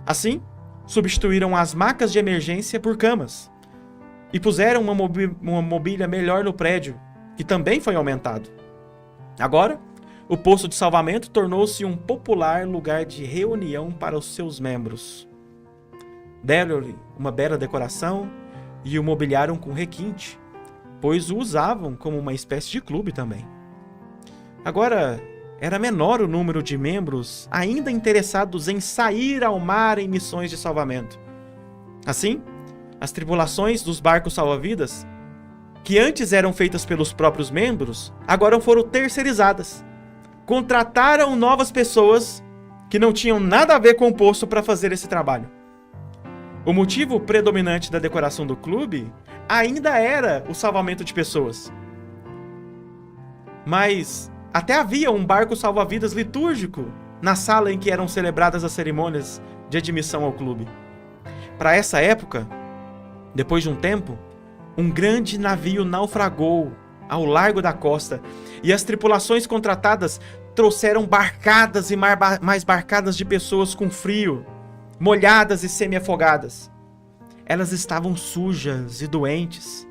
Assim, substituíram as macas de emergência por camas e puseram uma mobília melhor no prédio, que também foi aumentado. Agora, o posto de salvamento tornou-se um popular lugar de reunião para os seus membros. Deram-lhe uma bela decoração e o mobiliaram com requinte, pois o usavam como uma espécie de clube também. Agora, era menor o número de membros ainda interessados em sair ao mar em missões de salvamento. Assim, as tripulações dos barcos salva-vidas, que antes eram feitas pelos próprios membros, agora foram terceirizadas. Contrataram novas pessoas que não tinham nada a ver com o posto para fazer esse trabalho. O motivo predominante da decoração do clube ainda era o salvamento de pessoas. Mas até havia um barco salva-vidas litúrgico na sala em que eram celebradas as cerimônias de admissão ao clube. Para essa época, depois de um tempo, um grande navio naufragou ao largo da costa e as tripulações contratadas trouxeram barcadas e mais barcadas de pessoas com frio, molhadas e semi-afogadas. Elas estavam sujas e doentes,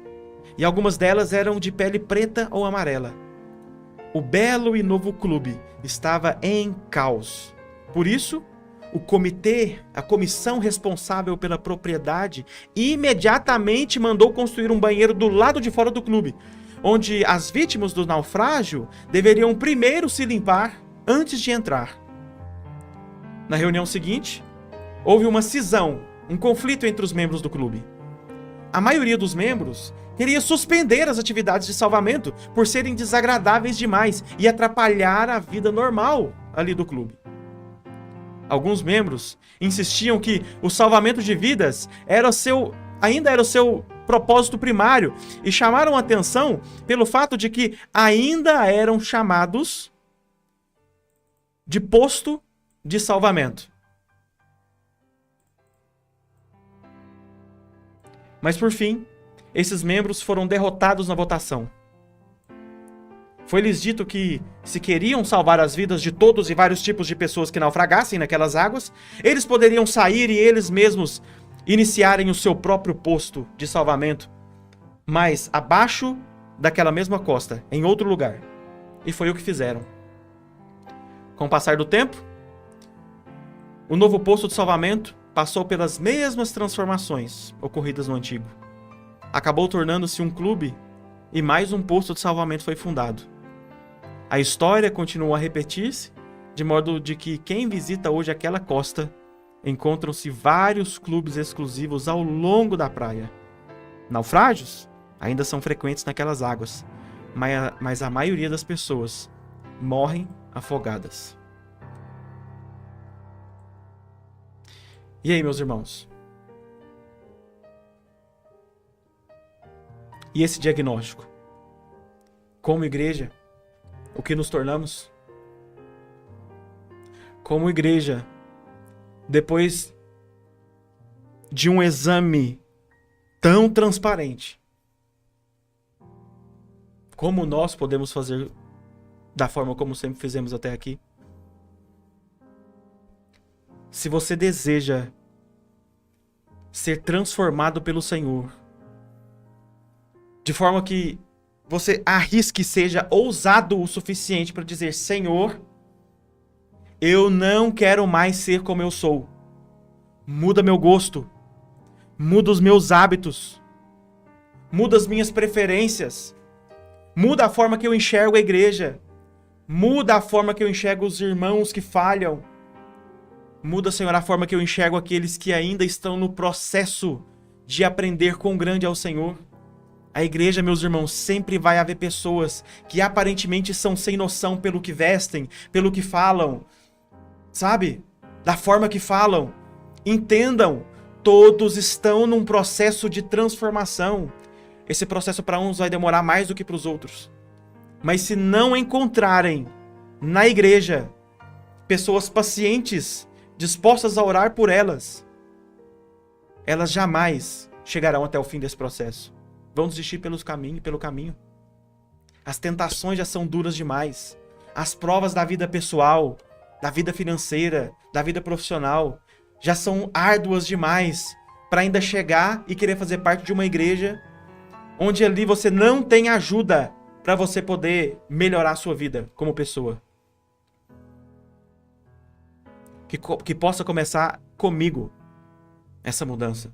e algumas delas eram de pele preta ou amarela. O belo e novo clube estava em caos. Por isso, a comissão responsável pela propriedade, imediatamente mandou construir um banheiro do lado de fora do clube, onde as vítimas do naufrágio deveriam primeiro se limpar antes de entrar. Na reunião seguinte, houve uma cisão, um conflito entre os membros do clube. A maioria dos membros queria suspender as atividades de salvamento por serem desagradáveis demais e atrapalhar a vida normal ali do clube. Alguns membros insistiam que o salvamento de vidas ainda era o seu propósito primário e chamaram a atenção pelo fato de que ainda eram chamados de posto de salvamento. Mas por fim, esses membros foram derrotados na votação. Foi-lhes dito que, se queriam salvar as vidas de todos e vários tipos de pessoas que naufragassem naquelas águas, eles poderiam sair e eles mesmos iniciarem o seu próprio posto de salvamento, mas abaixo daquela mesma costa, em outro lugar. E foi o que fizeram. Com o passar do tempo, o novo posto de salvamento passou pelas mesmas transformações ocorridas no antigo. Acabou tornando-se um clube e mais um posto de salvamento foi fundado. A história continuou a repetir-se, de modo de que quem visita hoje aquela costa encontram-se vários clubes exclusivos ao longo da praia. Naufrágios ainda são frequentes naquelas águas, mas a maioria das pessoas morrem afogadas. E aí, meus irmãos? E esse diagnóstico? Como igreja, o que nos tornamos? Como igreja, depois de um exame tão transparente, como nós podemos fazer da forma como sempre fizemos até aqui? Se você deseja ser transformado pelo Senhor, de forma que você arrisque, seja ousado o suficiente para dizer: Senhor, eu não quero mais ser como eu sou. Muda meu gosto, muda os meus hábitos, muda as minhas preferências, muda a forma que eu enxergo a igreja, muda a forma que eu enxergo os irmãos que falham, muda, Senhor, a forma que eu enxergo aqueles que ainda estão no processo de aprender quão grande é o Senhor. A igreja, meus irmãos, sempre vai haver pessoas que aparentemente são sem noção pelo que vestem, pelo que falam, sabe? Da forma que falam. Entendam, todos estão num processo de transformação. Esse processo para uns vai demorar mais do que para os outros. Mas se não encontrarem na igreja pessoas pacientes, dispostas a orar por elas, elas jamais chegarão até o fim desse processo. Vão desistir pelo caminho. As tentações já são duras demais. As provas da vida pessoal, da vida financeira, da vida profissional, já são árduas demais para ainda chegar e querer fazer parte de uma igreja onde ali você não tem ajuda para você poder melhorar a sua vida como pessoa. Que possa começar comigo essa mudança.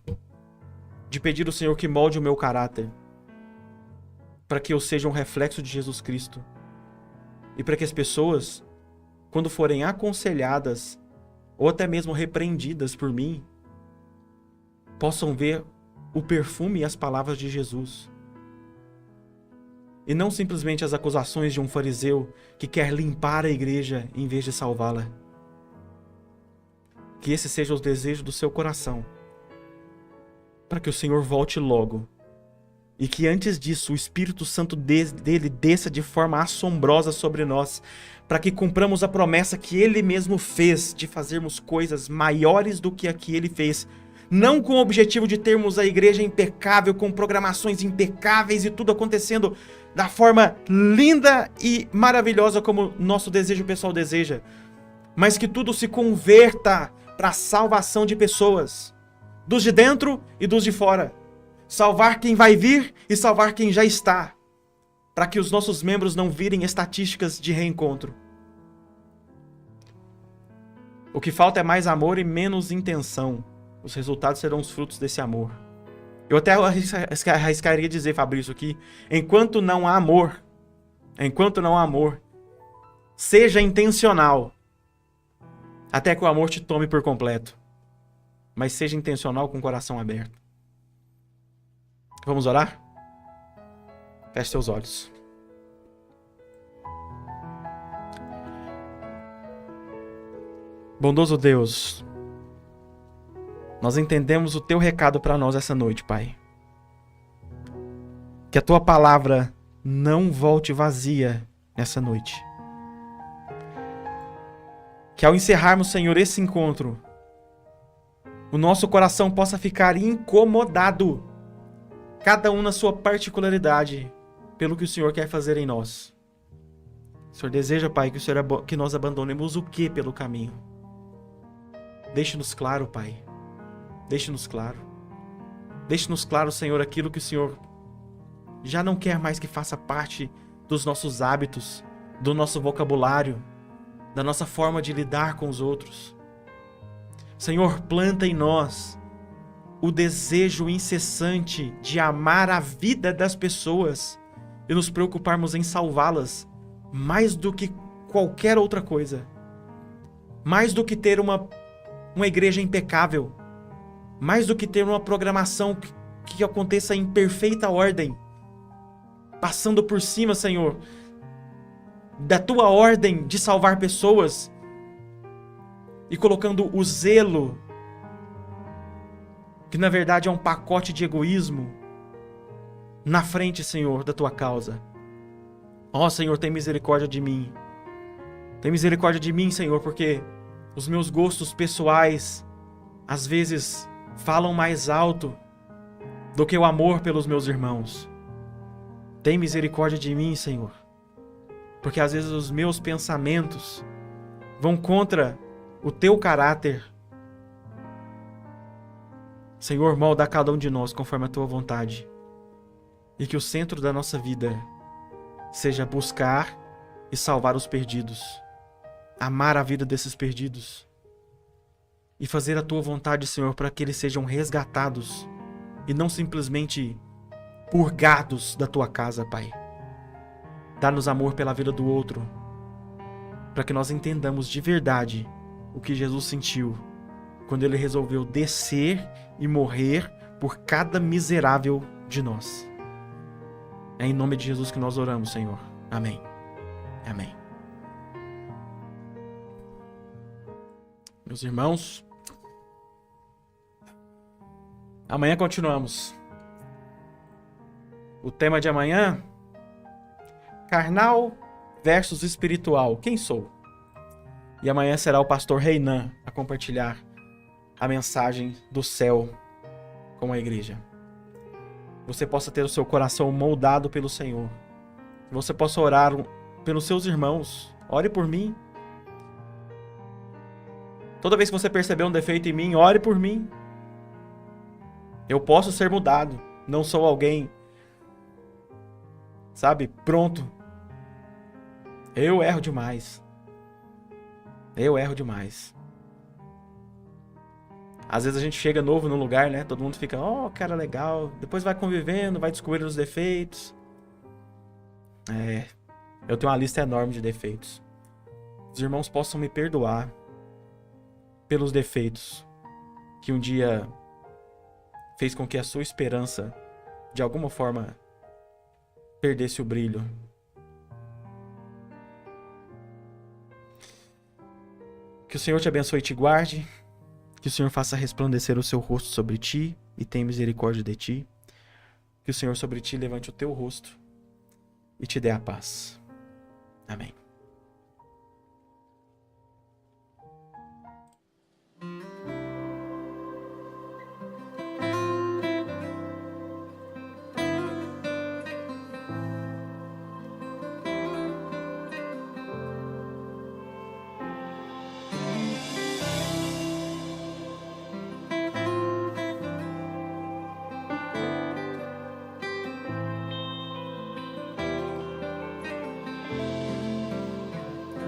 De pedir ao Senhor que molde o meu caráter, para que eu seja um reflexo de Jesus Cristo. E para que as pessoas, quando forem aconselhadas, ou até mesmo repreendidas por mim, possam ver o perfume e as palavras de Jesus. E não simplesmente as acusações de um fariseu que quer limpar a igreja em vez de salvá-la. Que esse seja o desejo do seu coração, para que o Senhor volte logo. E que antes disso o Espírito Santo dele desça de forma assombrosa sobre nós, para que cumpramos a promessa que Ele mesmo fez de fazermos coisas maiores do que a que Ele fez. Não com o objetivo de termos a igreja impecável, com programações impecáveis e tudo acontecendo da forma linda e maravilhosa como nosso desejo pessoal deseja, mas que tudo se converta para a salvação de pessoas, dos de dentro e dos de fora. Salvar quem vai vir e salvar quem já está, para que os nossos membros não virem estatísticas de reencontro. O que falta é mais amor e menos intenção. Os resultados serão os frutos desse amor. Eu até arriscaria dizer, Fabrício, aqui, enquanto não há amor, seja intencional, até que o amor te tome por completo. Mas seja intencional com o coração aberto. Vamos orar? Feche seus olhos. Bondoso Deus, nós entendemos o Teu recado para nós essa noite, Pai. Que a Tua palavra não volte vazia nessa noite. Que ao encerrarmos, Senhor, esse encontro, o nosso coração possa ficar incomodado, cada um na sua particularidade, pelo que o Senhor quer fazer em nós. O Senhor deseja, Pai, que nós abandonemos o que pelo caminho? Deixe-nos claro, Pai. Deixe-nos claro. Deixe-nos claro, Senhor, aquilo que o Senhor já não quer mais que faça parte dos nossos hábitos, do nosso vocabulário, da nossa forma de lidar com os outros. Senhor, planta em nós o desejo incessante de amar a vida das pessoas e nos preocuparmos em salvá-las mais do que qualquer outra coisa. Mais do que ter uma igreja impecável. Mais do que ter uma programação que aconteça em perfeita ordem, passando por cima, Senhor, da tua ordem de salvar pessoas e colocando o zelo, que na verdade é um pacote de egoísmo, na frente, Senhor, da tua causa. Ó, Senhor, tem misericórdia de mim. Tem misericórdia de mim, Senhor, porque os meus gostos pessoais às vezes falam mais alto do que o amor pelos meus irmãos. Tem misericórdia de mim, Senhor, porque às vezes os meus pensamentos vão contra o teu caráter. Senhor, molda cada um de nós conforme a tua vontade, e que o centro da nossa vida seja buscar e salvar os perdidos, amar a vida desses perdidos e fazer a tua vontade, Senhor, para que eles sejam resgatados e não simplesmente purgados da tua casa, Pai. Dá-nos amor pela vida do outro, para que nós entendamos de verdade o que Jesus sentiu quando ele resolveu descer e morrer por cada miserável de nós. É em nome de Jesus que nós oramos, Senhor. Amém. Amém. Meus irmãos, amanhã continuamos. O tema de amanhã: carnal versus espiritual. Quem sou? E amanhã será o pastor Reinan a compartilhar a mensagem do céu com a igreja. Você possa ter o seu coração moldado pelo Senhor. Você possa orar pelos seus irmãos. Ore por mim. Toda vez que você perceber um defeito em mim, ore por mim. Eu posso ser mudado. Não sou alguém, sabe, pronto. Eu erro demais. Eu erro demais. Às vezes a gente chega novo no lugar, né? Todo mundo fica, ó, cara legal. Depois vai convivendo, vai descobrindo os defeitos. Eu tenho uma lista enorme de defeitos. Os irmãos possam me perdoar pelos defeitos que um dia fez com que a sua esperança, de alguma forma, perdesse o brilho. Que o Senhor te abençoe e te guarde. Que o Senhor faça resplandecer o seu rosto sobre ti e tenha misericórdia de ti. Que o Senhor sobre ti levante o teu rosto e te dê a paz. Amém.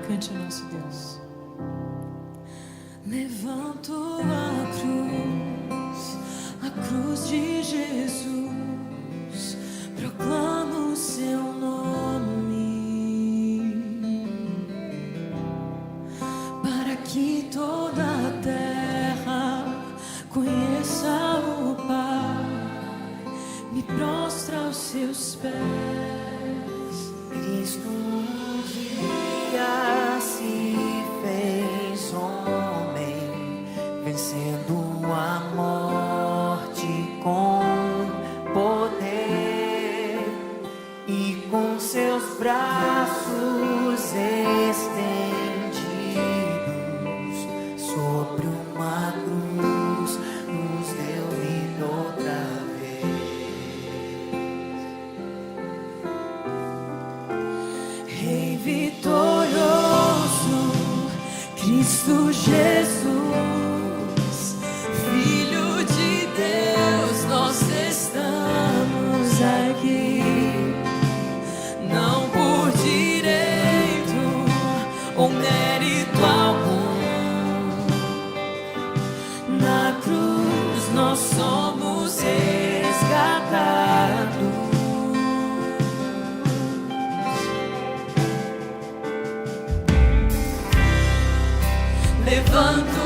Cante o nosso Deus. Levanto a cruz de Jesus, proclamo o seu nome, para que toda a terra conheça o Pai, me prostra aos seus pés. Cristo um dia se fez homem, vencendo a morte com poder, e com seus braços estendidos sobre uma cruz nos deu vida outra vez. Rei vitorioso, Cristo Jesus, Filho de Deus, nós estamos aqui, não por direito ou mérito algum. Na cruz nós somos resgatados. Levanto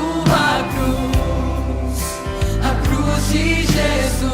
a cruz de Jesus,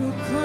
proclamo